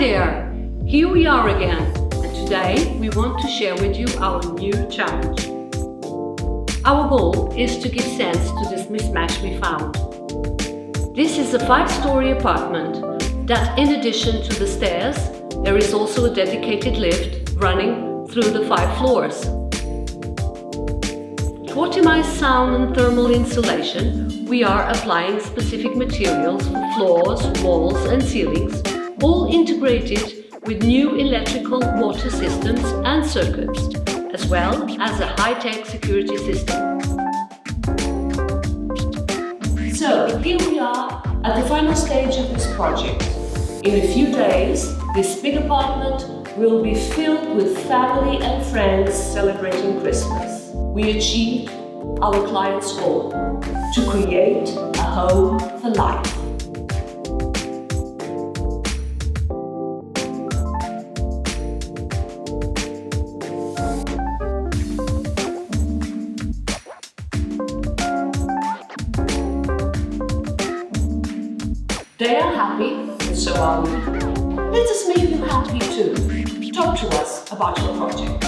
there! Here we are again, and today we want to share with you our new challenge. Our goal is to give sense to this mismatch we found. This is a 5-story apartment that, in addition to the stairs, there is also a dedicated lift running through the 5 floors. To optimize sound and thermal insulation, we are applying specific materials for floors, walls and ceilings, all integrated with new electrical water systems and circuits, as well as a high-tech security system. So, here we are at the final stage of this project. In a few days, this big apartment will be filled with family and friends celebrating Christmas. We achieved our client's goal to create a home for life. They are happy, and so are we. Let us make you happy too. Talk to us about your project.